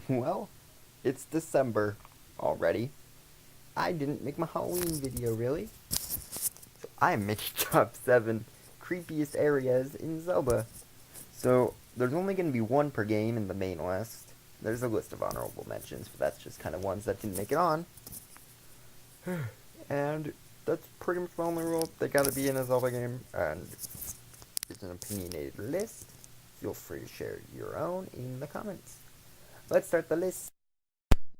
Well, it's December already. I didn't make my Halloween video, really. So I'm making top 7 creepiest areas in Zelda. So there's only going to be one per game in the main list. There's a list of honorable mentions, but that's just kind of ones that didn't make it on. And that's pretty much the only rule. They gotta be in a Zelda game, and it's an opinionated list. Feel free to share your own in the comments. Let's start the list.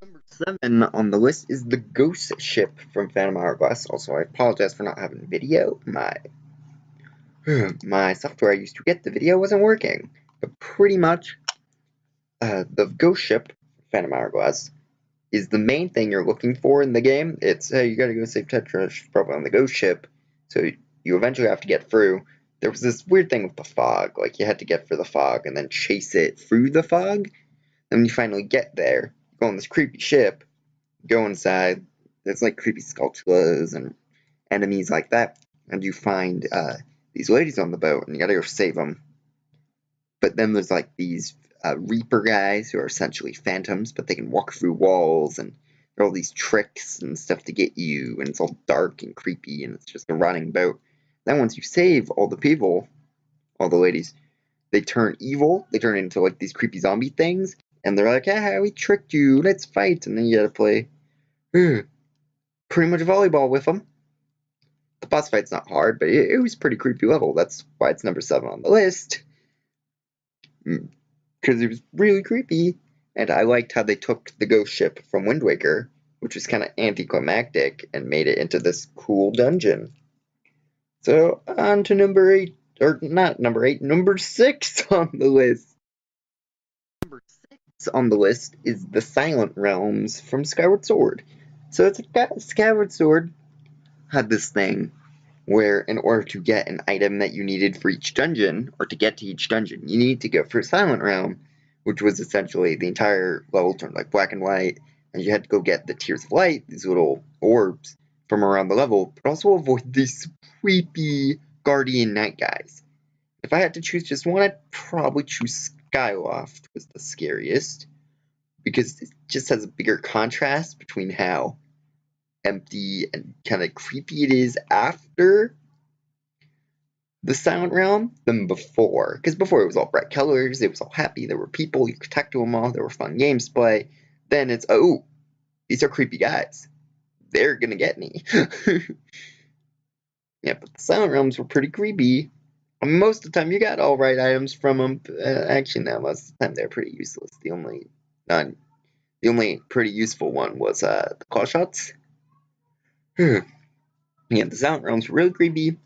Number 7 on the list is the Ghost Ship from Phantom Hourglass. Also, I apologize for not having video. My software I used to get the video wasn't working. But pretty much, the Ghost Ship, Phantom Hourglass, is the main thing you're looking for in the game. It's, hey, you gotta go save Tetrash, probably on the Ghost Ship, so you eventually have to get through. There was this weird thing with the fog, like you had to get through the fog and then chase it through the fog. And when you finally get there, you go on this creepy ship, go inside, there's like creepy sculptures and enemies like that, and you find these ladies on the boat, and you gotta go save them. But then there's like these Reaper guys who are essentially phantoms, but they can walk through walls, and there are all these tricks and stuff to get you, and it's all dark and creepy, and it's just a running boat. Then once you save all the people, all the ladies, they turn evil, they turn into like these creepy zombie things, and they're like, ah, we tricked you, let's fight, and then you gotta play pretty much volleyball with them. The boss fight's not hard, but it was a pretty creepy level. That's why it's number 7 on the list. Because it was really creepy, and I liked how they took the ghost ship from Wind Waker, which was kind of anticlimactic, and made it into this cool dungeon. So, on to number 8, or not number 8, number 6 on the list. Number 6 on the list is the Silent Realms from Skyward Sword. So, Skyward Sword had this thing where in order to get an item that you needed for each dungeon, or to get to each dungeon, you need to go for Silent Realm, which was essentially the entire level turned like black and white, and you had to go get the Tears of Light, these little orbs, from around the level, but also avoid these creepy Guardian Knight guys. If I had to choose just one, I'd probably choose Skyloft, was the scariest, because it just has a bigger contrast between how empty and kind of creepy it is after the Silent Realm than before. Because before it was all bright colors, it was all happy, there were people, you could talk to them all, there were fun games to play. Then it's, oh, these are creepy guys. They're gonna get me. Yeah, but the Silent Realms were pretty creepy. Most of the time you got all right items from them. Actually, no, most of the time they're pretty useless. The only pretty useful one was the claw shots. Yeah, the Silent Realms were really creepy.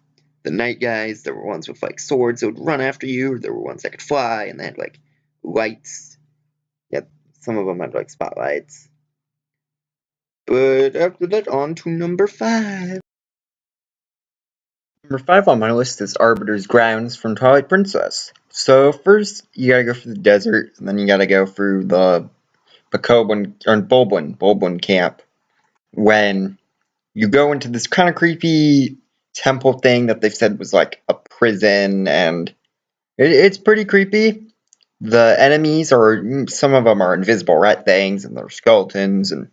The night guys, there were ones with like swords that would run after you. There were ones that could fly, and they had like lights. Yeah, some of them had like spotlights. But after that, on to number 5. Number 5 on my list is Arbiters Grounds from Twilight Princess. So first, you gotta go through the desert, and then you gotta go through the Bulblin camp. When you go into this kind of creepy temple thing that they've said was like a prison, and it's pretty creepy. The enemies are, some of them are invisible rat things, and they're skeletons, and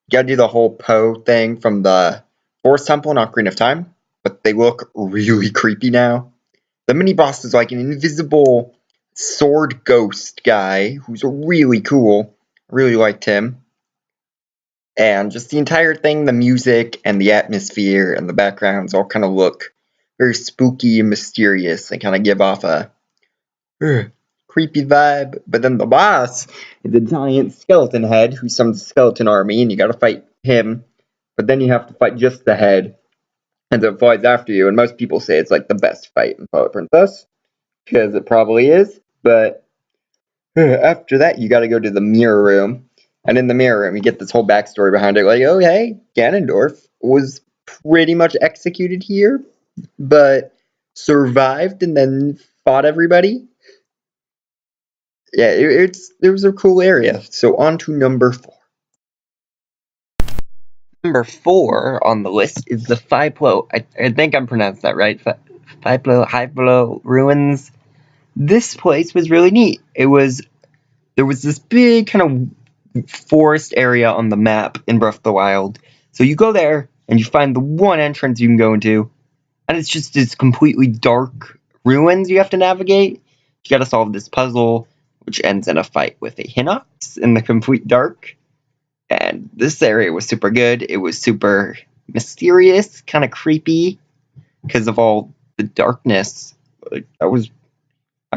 you gotta do the whole Poe thing from the Forest Temple in Ocarina of Time, but they look really creepy now. The mini boss is like an invisible sword ghost guy who's really cool. I really liked him. And just the entire thing, the music and the atmosphere and the backgrounds all kind of look very spooky and mysterious and kind of give off a creepy vibe. But then the boss is a giant skeleton head who summons a skeleton army, and you gotta fight him. But then you have to fight just the head, and it flies after you. And most people say it's like the best fight in Twilight Princess, because it probably is. But after that, you gotta go to the mirror room. And in the mirror room, you get this whole backstory behind it. Like, oh, hey, Ganondorf was pretty much executed here, but survived and then fought everybody. Yeah, it was a cool area. So on to number 4. Number 4 on the list is the Fiplo. I think I'm pronouncing that right. Fiplo Ruins. This place was really neat. There was this big kind of forest area on the map in Breath of the Wild. So you go there, and you find the one entrance you can go into, and it's just this completely dark ruins you have to navigate. You gotta solve this puzzle, which ends in a fight with a Hinox in the complete dark. And this area was super good. It was super mysterious, kind of creepy, because of all the darkness. Like, I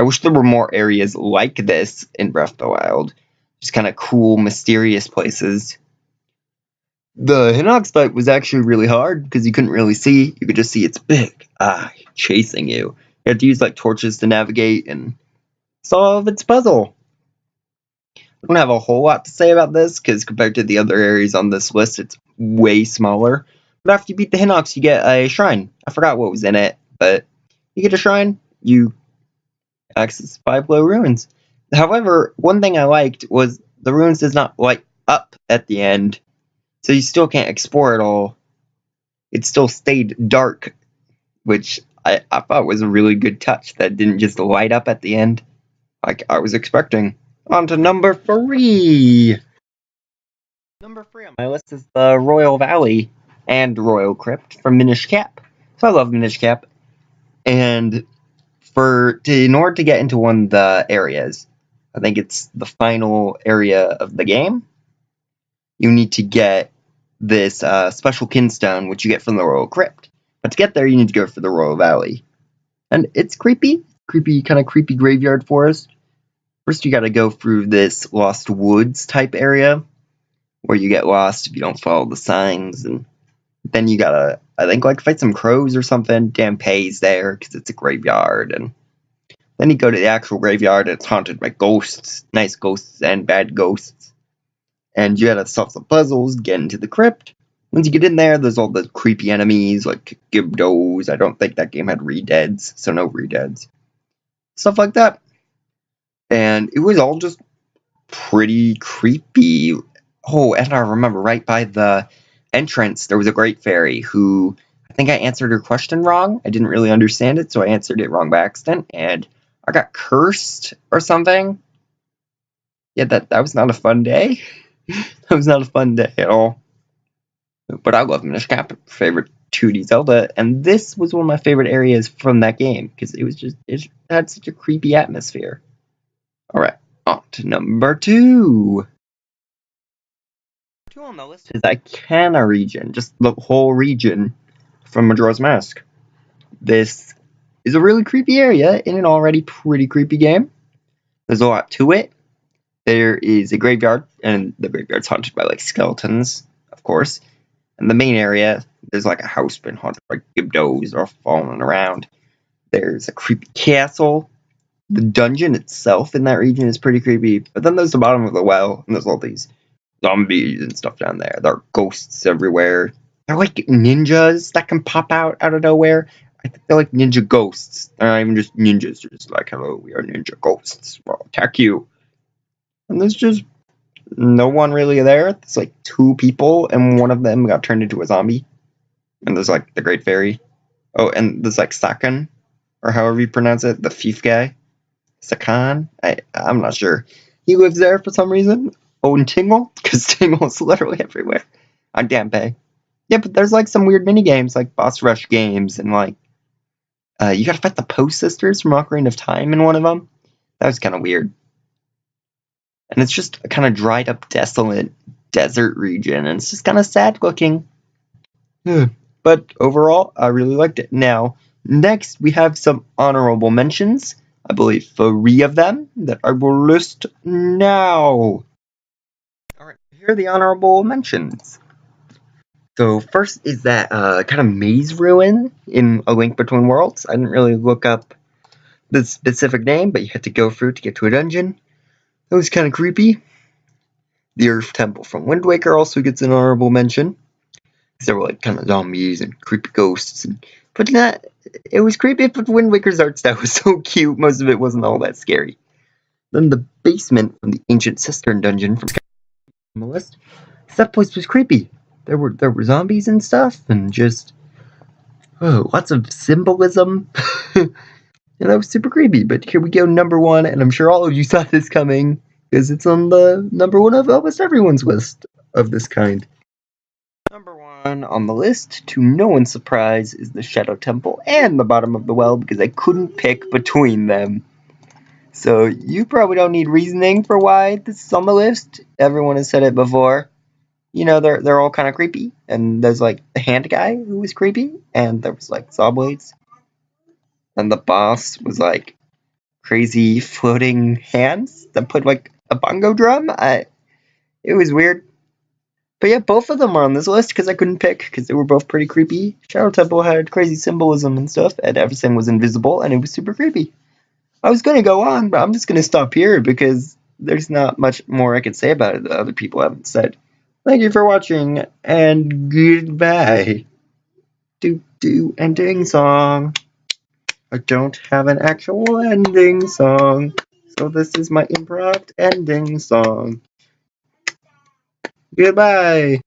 wish there were more areas like this in Breath of the Wild. Just kind of cool, mysterious places. The Hinox fight was actually really hard because you couldn't really see. You could just see its big eye chasing you. You had to use like torches to navigate and solve its puzzle. I don't have a whole lot to say about this because compared to the other areas on this list, it's way smaller. But after you beat the Hinox, you get a shrine. I forgot what was in it, but you get a shrine. You access 5 low ruins. However, one thing I liked was the ruins does not light up at the end, so you still can't explore it all. It still stayed dark, which I thought was a really good touch that didn't just light up at the end like I was expecting. On to number 3! Number 3 on my list is the Royal Valley and Royal Crypt from Minish Cap. So I love Minish Cap. And in order to get into one of the areas, I think it's the final area of the game, you need to get this special kinstone, which you get from the Royal Crypt. But to get there, you need to go for the Royal Valley. And it's creepy, kind of creepy graveyard forest. First, you gotta go through this Lost Woods type area, where you get lost if you don't follow the signs, and then you gotta, I think, like, fight some crows or something. Dan Pay's there, because it's a graveyard, and then you go to the actual graveyard, and it's haunted by ghosts, nice ghosts and bad ghosts, and you gotta solve some puzzles, get into the crypt. Once you get in there, there's all the creepy enemies, like Gibdos. I don't think that game had re-deads, so no re-deads. Stuff like that. And it was all just pretty creepy. Oh, and I remember right by the entrance, there was a great fairy who, I think I answered her question wrong. I didn't really understand it, so I answered it wrong by accident, and I got cursed or something. Yeah, that was not a fun day. That was not a fun day at all. But I love Minish Cap, favorite 2D Zelda, and this was one of my favorite areas from that game, because it had such a creepy atmosphere. Alright, on to number 2. 2 on the list is Icana region, just the whole region from Majora's Mask. This is a really creepy area in an already pretty creepy game. There's a lot to it. There is a graveyard, and the graveyard's haunted by like skeletons, of course. And the main area, there's like a house been haunted by Gibdos or falling around. There's a creepy castle. The dungeon itself in that region is pretty creepy. But then there's the bottom of the well, and there's all these zombies and stuff down there. There are ghosts everywhere. They're like ninjas that can pop out of nowhere. I think they're like ninja ghosts. They're not even just ninjas. They're just like, hello, we are ninja ghosts. We'll attack you. And there's just no one really there. There's like 2 people, and one of them got turned into a zombie. And there's like the Great Fairy. Oh, and there's like Sakan, or however you pronounce it, the thief guy. Sakan? I'm not sure. He lives there for some reason. Oh, and Tingle? Because Tingle's literally everywhere. On Dampé. Yeah, but there's like some weird mini games, like boss rush games, and like you gotta fight the Post Sisters from Ocarina of Time in one of them. That was kind of weird. And it's just a kind of dried up, desolate desert region, and it's just kind of sad looking. But overall, I really liked it. Now, next we have some honorable mentions. I believe 3 of them that I will list now. Alright, here are the honorable mentions. So first is that kind of maze ruin in A Link Between Worlds. I didn't really look up the specific name, but you had to go through to get to a dungeon. That was kind of creepy. The Earth Temple from Wind Waker also gets an honorable mention. There were like kind of zombies and creepy ghosts, but it was creepy, but Wind Waker's art style was so cute, most of it wasn't all that scary. Then the basement from the Ancient Cistern dungeon from the list. That place was creepy. There were zombies and stuff, and just lots of symbolism. And that was super creepy. But here we go, number 1, and I'm sure all of you saw this coming. because it's on the number one of almost everyone's list of this kind. Number one on the list, to no one's surprise, is the Shadow Temple and the Bottom of the Well, because I couldn't pick between them. So you probably don't need reasoning for why this is on the list. Everyone has said it before. You know, they're all kind of creepy, and there's like the hand guy who was creepy, and there was like saw blades, and the boss was like crazy floating hands that put like a bongo drum. It was weird. But yeah, both of them are on this list because I couldn't pick because they were both pretty creepy. Shadow Temple had crazy symbolism and stuff, and everything was invisible, and it was super creepy. I was gonna go on, but I'm just gonna stop here because there's not much more I could say about it that other people haven't said. Thank you for watching, and goodbye. Ending song. I don't have an actual ending song, so this is my improv ending song. Goodbye.